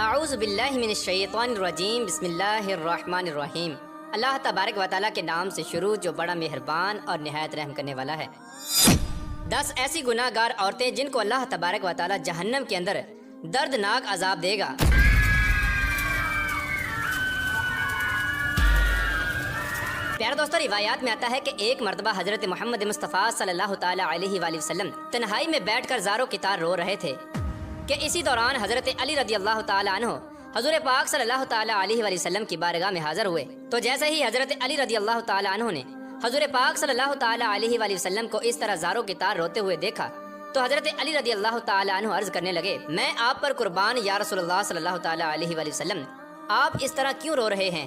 اعوذ باللہ من الشیطان الرجیم بسم اللہ الرحمن الرحیم۔ اللہ تبارک و تعالیٰ کے نام سے شروع جو بڑا مہربان اور نہایت رحم کرنے والا ہے۔ 10 ایسی گناہ گار عورتیں جن کو اللہ تبارک و تعالیٰ جہنم کے اندر دردناک عذاب دے گا۔ پیارے دوستو، روایات میں آتا ہے کہ ایک مرتبہ حضرت محمد مصطفیٰ صلی اللہ تعالیٰ علیہ وآلہ وسلم تنہائی میں بیٹھ کر زاروں کی طرح رو رہے تھے کہ اسی دوران حضرت علی رضی اللہ تعالیٰ عنہ حضور پاک صلی اللہ تعالیٰ علیہ وآلہ وسلم کی بارگاہ میں حاضر ہوئے۔ تو جیسے ہی حضرت علی رضی اللہ تعالیٰ عنہ نے حضور پاک صلی اللہ تعالیٰ علیہ وآلہ وسلم کو اس طرح زاروں کی طرح روتے ہوئے دیکھا تو حضرت علی رضی اللہ تعالیٰ عنہ عرض کرنے لگے، میں آپ پر قربان یا رسول اللہ صلی اللہ تعالیٰ علیہ وآلہ وسلم، آپ اس طرح کیوں رو رہے ہیں؟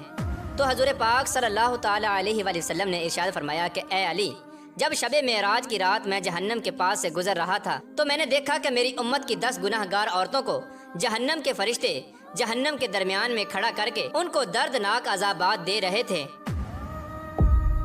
تو حضور پاک صلی اللہ تعالیٰ علیہ وآلہ وسلم نے ارشاد فرمایا کہ اے علی، جب شب معراج کی رات میں جہنم کے پاس سے گزر رہا تھا تو میں نے دیکھا کہ میری امت کی 10 گناہ گار عورتوں کو جہنم کے فرشتے جہنم کے درمیان میں کھڑا کر کے ان کو دردناک عذابات دے رہے تھے،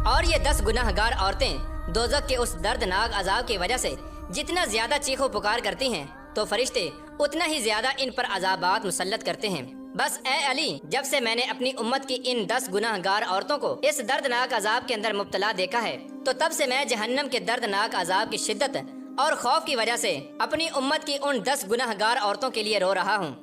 اور یہ 10 گناہ گار عورتیں دوزخ کے اس دردناک عذاب کی وجہ سے جتنا زیادہ چیخو پکار کرتی ہیں تو فرشتے اتنا ہی زیادہ ان پر عذابات مسلط کرتے ہیں۔ بس اے علی، جب سے میں نے اپنی امت کی ان 10 گناہ گار عورتوں کو اس دردناک عذاب کے اندر مبتلا دیکھا ہے تو تب سے میں جہنم کے دردناک عذاب کی شدت اور خوف کی وجہ سے اپنی امت کی ان 10 گناہ گار عورتوں کے لیے رو رہا ہوں۔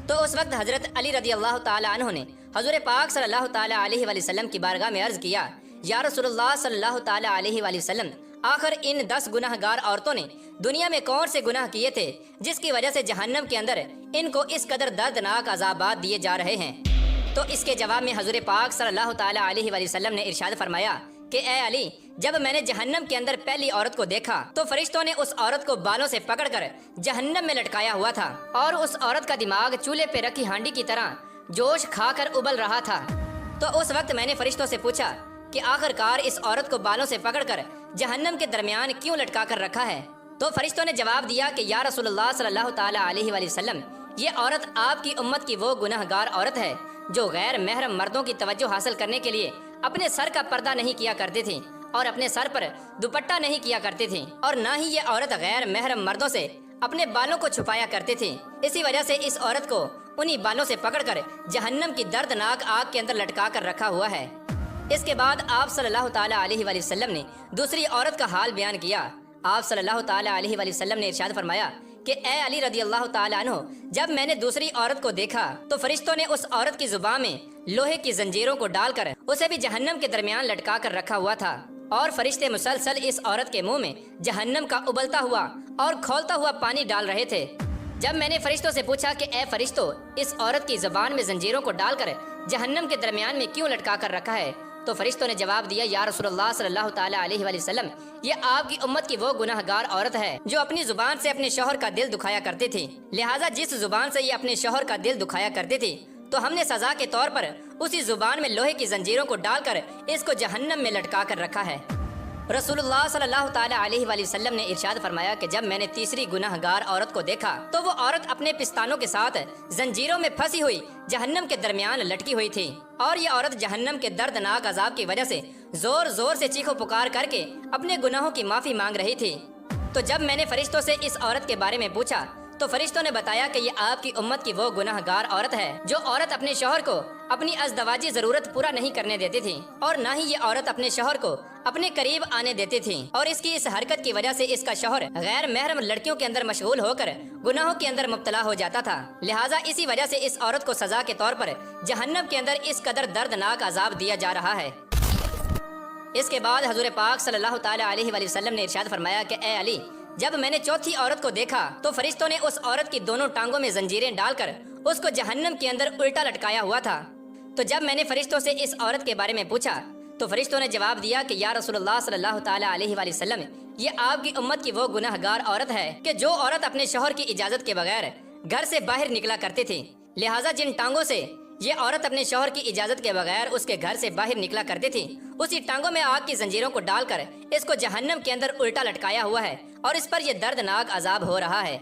تو اس وقت حضرت علی رضی اللہ تعالیٰ عنہ نے حضور پاک صلی اللہ تعالیٰ علیہ وآلہ وسلم کی بارگاہ میں عرض کیا، یا رسول اللہ صلی اللہ تعالیٰ علیہ وآلہ وسلم، آخر ان 10 گناہ گار عورتوں نے دنیا میں کون سے گناہ کیے تھے جس کی وجہ سے جہنم کے اندر ان کو اس قدر دردناک عذابات دیے جا رہے ہیں؟ تو اس کے جواب میں حضور پاک صلی اللہ تعالیٰ علیہ وآلہ وسلم نے ارشاد فرمایا کہ اے علی، جب میں نے جہنم کے اندر پہلی عورت کو دیکھا تو فرشتوں نے اس عورت کو بالوں سے پکڑ کر جہنم میں لٹکایا ہوا تھا، اور اس عورت کا دماغ چولہے پہ رکھی ہانڈی کی طرح جوش کھا کر ابل رہا تھا۔ تو اس وقت میں نے فرشتوں سے پوچھا کہ آخر کار اس عورت کو بالوں سے پکڑ کر جہنم کے درمیان کیوں لٹکا کر رکھا ہے؟ تو فرشتوں نے جواب دیا کہ یا رسول اللہ صلی اللہ تعالیٰ علیہ وآلہ وسلم، یہ عورت آپ کی امت کی وہ گناہ گار عورت ہے جو غیر محرم مردوں کی توجہ حاصل کرنے کے لیے اپنے سر کا پردہ نہیں کیا کرتی تھی اور اپنے سر پر دوپٹہ نہیں کیا کرتی تھی، اور نہ ہی یہ عورت غیر محرم مردوں سے اپنے بالوں کو چھپایا کرتی تھی۔ اسی وجہ سے اس عورت کو انہی بالوں سے پکڑ کر جہنم کی دردناک آگ کے اندر لٹکا کر رکھا ہوا ہے۔ اس کے بعد آپ صلی اللہ تعالیٰ علیہ وآلہ وسلم نے دوسری عورت کا حال بیان کیا۔ آپ صلی اللہ تعالیٰ علیہ وآلہ وسلم نے ارشاد فرمایا کہ اے علی رضی اللہ تعالیٰ عنہ، جب میں نے دوسری عورت کو دیکھا تو فرشتوں نے اس عورت کی زبان میں لوہے کی زنجیروں کو ڈال کر اسے بھی جہنم کے درمیان لٹکا کر رکھا ہوا تھا، اور فرشتے مسلسل اس عورت کے منہ میں جہنم کا ابلتا ہوا اور کھولتا ہوا پانی ڈال رہے تھے۔ جب میں نے فرشتوں سے پوچھا کہ اے فرشتوں، اس عورت کی زبان میں زنجیروں کو ڈال کر جہنم کے درمیان میں کیوں لٹکا کر رکھا ہے؟ تو فرشتوں نے جواب دیا، یا رسول اللہ صلی اللہ تعالیٰ علیہ وآلہ وسلم، یہ آپ کی امت کی وہ گناہ گار عورت ہے جو اپنی زبان سے اپنے شوہر کا دل دکھایا کرتی تھی، لہٰذا جس زبان سے یہ اپنے شوہر کا دل دکھایا کرتی تھی تو ہم نے سزا کے طور پر اسی زبان میں لوہے کی زنجیروں کو ڈال کر اس کو جہنم میں لٹکا کر رکھا ہے۔ رسول اللہ صلی اللہ تعالیٰ علیہ وآلہ وسلم نے ارشاد فرمایا کہ جب میں نے تیسری گناہ گار عورت کو دیکھا تو وہ عورت اپنے پستانوں کے ساتھ زنجیروں میں پھنسی ہوئی جہنم کے درمیان لٹکی ہوئی تھی، اور یہ عورت جہنم کے دردناک عذاب کی وجہ سے زور زور سے چیخو پکار کر کے اپنے گناہوں کی معافی مانگ رہی تھی۔ تو جب میں نے فرشتوں سے اس عورت کے بارے میں پوچھا تو فرشتوں نے بتایا کہ یہ آپ کی امت کی وہ گناہ گار عورت ہے جو عورت اپنے شوہر کو اپنی ازدواجی ضرورت پورا نہیں کرنے دیتی تھی، اور نہ ہی یہ عورت اپنے شوہر کو اپنے قریب آنے دیتی تھی، اور اس کی اس حرکت کی وجہ سے اس کا شوہر غیر محرم لڑکیوں کے اندر مشغول ہو کر گناہوں کے اندر مبتلا ہو جاتا تھا، لہٰذا اسی وجہ سے اس عورت کو سزا کے طور پر جہنم کے اندر اس قدر دردناک عذاب دیا جا رہا ہے۔ اس کے بعد حضور پاک صلی اللہ تعالیٰ علیہ وآلہ وسلم نے ارشاد فرمایا کہ اے علی، جب میں نے چوتھی عورت کو دیکھا تو فرشتوں نے اس عورت کی دونوں ٹانگوں میں زنجیریں ڈال کر اس کو جہنم کے اندر الٹا لٹکایا ہوا تھا۔ تو جب میں نے فرشتوں سے اس عورت کے بارے میں پوچھا تو فرشتوں نے جواب دیا کہ یا رسول اللہ صلی اللہ تعالیٰ علیہ وآلہ وسلم، یہ آپ کی امت کی وہ گناہ گار عورت ہے کہ جو عورت اپنے شوہر کی اجازت کے بغیر گھر سے باہر نکلا کرتی تھی، لہٰذا جن ٹانگوں سے یہ عورت اپنے شوہر کی اجازت کے بغیر اس کے گھر سے باہر نکلا کرتی تھی، اسی ٹانگوں میں آگ کی زنجیروں کو ڈال کر اس کو جہنم کے اندر الٹا لٹکایا ہوا ہے، اور اس پر یہ دردناک عذاب ہو رہا ہے۔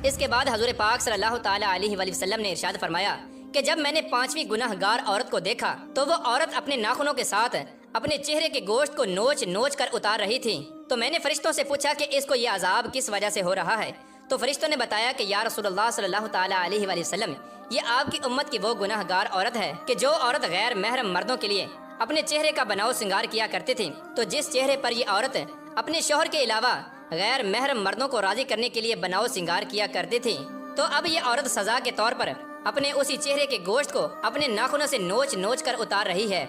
اس کے بعد حضور پاک صلی اللہ تعالیٰ علیہ وآلہ وسلم نے ارشاد فرمایا کہ جب میں نے 5ویں گناہ گار عورت کو دیکھا تو وہ عورت اپنے ناخنوں کے ساتھ اپنے چہرے کے گوشت کو نوچ نوچ کر اتار رہی تھی۔ تو میں نے فرشتوں سے پوچھا کہ اس کو یہ عذاب کس وجہ سے ہو رہا ہے؟ تو فرشتوں نے بتایا کہ یا رسول اللہ صلی اللہ تعالیٰ علیہ وآلہ وسلم، یہ آپ کی امت کی وہ گناہ گار عورت ہے کہ جو عورت غیر محرم مردوں کے لیے اپنے چہرے کا بناؤ سنگار کیا کرتی تھی، تو جس چہرے پر یہ عورت اپنے شوہر کے علاوہ غیر محرم مردوں کو راضی کرنے کے لیے بناؤ سنگار کیا کرتی تھی، تو اب یہ عورت سزا کے طور پر اپنے اسی چہرے کے گوشت کو اپنے ناخنوں سے نوچ نوچ کر اتار رہی ہے۔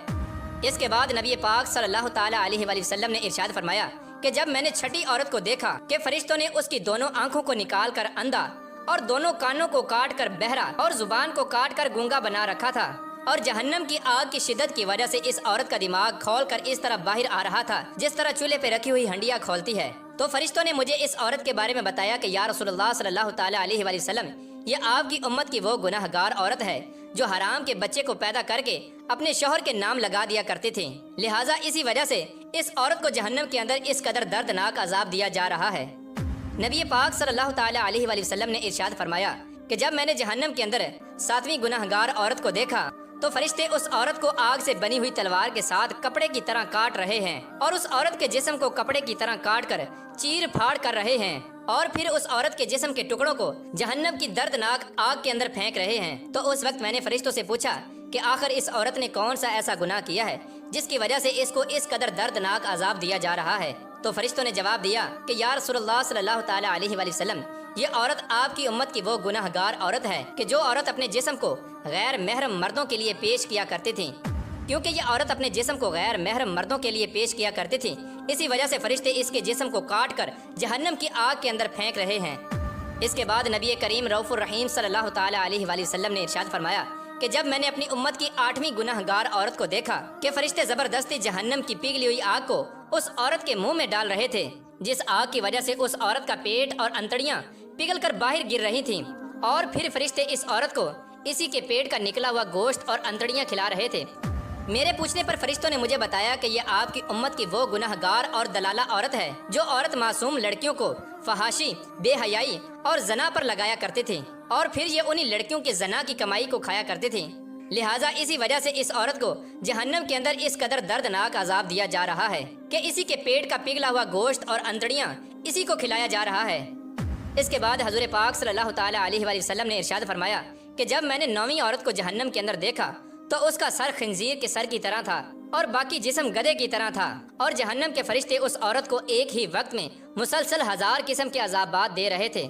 اس کے بعد نبی پاک صلی اللہ تعالیٰ علیہ وآلہ وسلم نے ارشاد فرمایا کہ جب میں نے چھٹی عورت کو دیکھا کہ فرشتوں نے اس کی دونوں آنکھوں کو نکال کر اندھا اور دونوں کانوں کو کاٹ کر بہرا اور زبان کو کاٹ کر گونگا بنا رکھا تھا، اور جہنم کی آگ کی شدت کی وجہ سے اس عورت کا دماغ کھول کر اس طرح باہر آ رہا تھا جس طرح چولہے پہ رکھی ہوئی ہنڈیاں کھولتی ہے، تو فرشتوں نے مجھے اس عورت کے بارے میں بتایا کہ یا رسول اللہ صلی اللہ تعالیٰ علیہ وآلہ وسلم، یہ آپ کی امت کی وہ گناہ گار عورت ہے جو حرام کے بچے کو پیدا کر کے اپنے شوہر کے نام لگا دیا کرتی تھی، لہٰذا اسی وجہ سے اس عورت کو جہنم کے اندر اس قدر دردناک عذاب دیا جا رہا ہے۔ نبی پاک صلی اللہ تعالیٰ علیہ وآلہ وسلم نے ارشاد فرمایا کہ جب میں نے جہنم کے اندر 7ویں گناہ گار عورت کو دیکھا تو فرشتے اس عورت کو آگ سے بنی ہوئی تلوار کے ساتھ کپڑے کی طرح کاٹ رہے ہیں اور اس عورت کے جسم کو کپڑے کی طرح کاٹ کر چیر پھاڑ کر رہے ہیں، اور پھر اس عورت کے جسم کے ٹکڑوں کو جہنم کی دردناک آگ کے اندر پھینک رہے ہیں۔ تو اس وقت میں نے فرشتوں سے پوچھا کہ آخر اس عورت نے کون سا ایسا گناہ کیا ہے جس کی وجہ سے اس کو اس قدر دردناک عذاب دیا جا رہا ہے؟ تو فرشتوں نے جواب دیا کہ یا رسول اللہ صلی اللہ تعالیٰ علیہ وآلہ وسلم، یہ عورت آپ کی امت کی وہ گناہ گار عورت ہے کہ جو عورت اپنے جسم کو غیر محرم مردوں کے لیے پیش کیا کرتی تھی۔ کیونکہ یہ عورت اپنے جسم کو غیر محرم مردوں کے لیے پیش کیا کرتی تھی، اسی وجہ سے فرشتے اس کے جسم کو کاٹ کر جہنم کی آگ کے اندر پھینک رہے ہیں۔ اس کے بعد نبی کریم رؤوف الرحیم صلی اللہ تعالیٰ علیہ وآلہ وسلم نے ارشاد فرمایا کہ جب میں نے اپنی امت کی 8ویں گناہ گار عورت کو دیکھا کہ فرشتے زبردستی جہنم کی پگھلی ہوئی آگ کو اس عورت کے منہ میں ڈال رہے تھے، جس آگ کی وجہ سے اس عورت کا پیٹ اور انتڑیاں پگھل کر باہر گر رہی تھیں، اور پھر فرشتے اس عورت کو اسی کے پیٹ کا نکلا ہوا گوشت اور انتڑیاں کھلا رہے تھے۔ میرے پوچھنے پر فرشتوں نے مجھے بتایا کہ یہ آپ کی امت کی وہ گناہ گار اور دلالہ عورت ہے جو عورت معصوم لڑکیوں کو فحاشی، بے حیائی اور زنا پر لگایا کرتی تھی، اور پھر یہ انہی لڑکیوں کے زنا کی کمائی کو کھایا کرتی تھی، لہٰذا اسی وجہ سے اس عورت کو جہنم کے اندر اس قدر دردناک عذاب دیا جا رہا ہے کہ اسی کے پیٹ کا پگھلا ہوا گوشت اور انتڑیاں اسی کو کھلایا جا رہا ہے۔ اس کے بعد حضور پاک صلی اللہ تعالیٰ علیہ وآلہ وسلم نے ارشاد فرمایا کہ جب میں نے 9ویں عورت کو جہنم کے اندر دیکھا تو اس کا سر خنزیر کے سر کی طرح تھا اور باقی جسم گدھے کی طرح تھا، اور جہنم کے فرشتے اس عورت کو ایک ہی وقت میں مسلسل 1000 قسم کے عذابات دے رہے تھے۔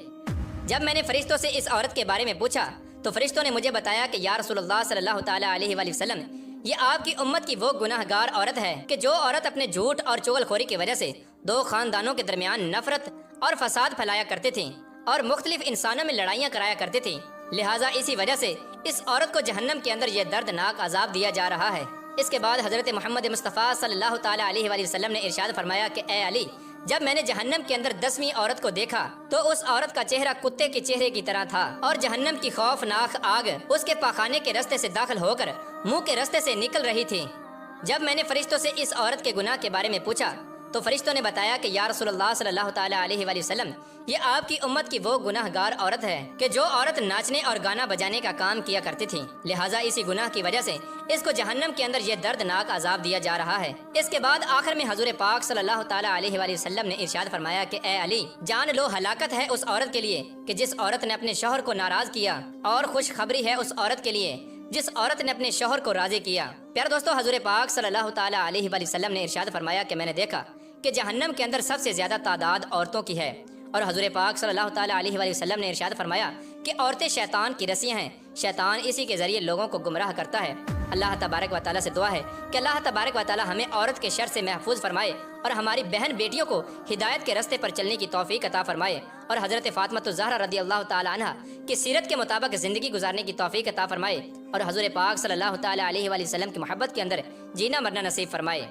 جب میں نے فرشتوں سے اس عورت کے بارے میں پوچھا تو فرشتوں نے مجھے بتایا کہ یا رسول اللہ صلی اللہ تعالیٰ علیہ وآلہ وسلم، یہ آپ کی امت کی وہ گناہ گار عورت ہے کہ جو عورت اپنے جھوٹ اور چغل خوری کی وجہ سے 2 خاندانوں کے درمیان نفرت اور فساد پھیلایا کرتی تھی اور مختلف انسانوں میں لڑائیاں کرایا کرتی تھی، لہٰذا اسی وجہ سے اس عورت کو جہنم کے اندر یہ دردناک عذاب دیا جا رہا ہے۔ اس کے بعد حضرت محمد مصطفیٰ صلی اللہ تعالیٰ علیہ وآلہ وسلم نے ارشاد فرمایا کہ اے علی، جب میں نے جہنم کے اندر 10ویں عورت کو دیکھا تو اس عورت کا چہرہ کتے کے چہرے کی طرح تھا، اور جہنم کی خوفناک آگ اس کے پاخانے کے رستے سے داخل ہو کر منہ کے رستے سے نکل رہی تھی۔ جب میں نے فرشتوں سے اس عورت کے گناہ کے بارے میں پوچھا تو فرشتوں نے بتایا کہ یا رسول اللہ صلی اللہ تعالیٰ علیہ وآلہ وسلم، یہ آپ کی امت کی وہ گناہ گار عورت ہے کہ جو عورت ناچنے اور گانا بجانے کا کام کیا کرتی تھی، لہٰذا اسی گناہ کی وجہ سے اس کو جہنم کے اندر یہ دردناک عذاب دیا جا رہا ہے۔ اس کے بعد آخر میں حضور پاک صلی اللہ تعالیٰ علیہ وآلہ وسلم نے ارشاد فرمایا کہ اے علی، جان لو ہلاکت ہے اس عورت کے لیے کہ جس عورت نے اپنے شوہر کو ناراض کیا، اور خوشخبری ہے اس عورت کے لیے جس عورت نے اپنے شوہر کو راضی کیا۔ پیارے دوستو، حضور پاک صلی اللہ تعالیٰ علیہ وآلہ وسلم نے ارشاد فرمایا کہ میں نے دیکھا کہ جہنم کے اندر سب سے زیادہ تعداد عورتوں کی ہے، اور حضور پاک صلی اللہ تعالیٰ علیہ وآلہ وسلم نے ارشاد فرمایا کہ عورتیں شیطان کی رسیاں ہیں، شیطان اسی کے ذریعے لوگوں کو گمراہ کرتا ہے۔ اللہ تبارک و تعالیٰ سے دعا ہے کہ اللہ تبارک و تعالیٰ ہمیں عورت کے شر سے محفوظ فرمائے اور ہماری بہن بیٹیوں کو ہدایت کے راستے پر چلنے کی توفیق عطا فرمائے، اور حضرت فاطمہ الزہرا رضی اللہ تعالیٰ عنہ کی سیرت کے مطابق زندگی گزارنے کی توفیق عطا فرمائے، اور حضور پاک صلی اللہ تعالیٰ علیہ وآلہ وسلم کی محبت کے اندر جینا مرنا نصیب فرمائے۔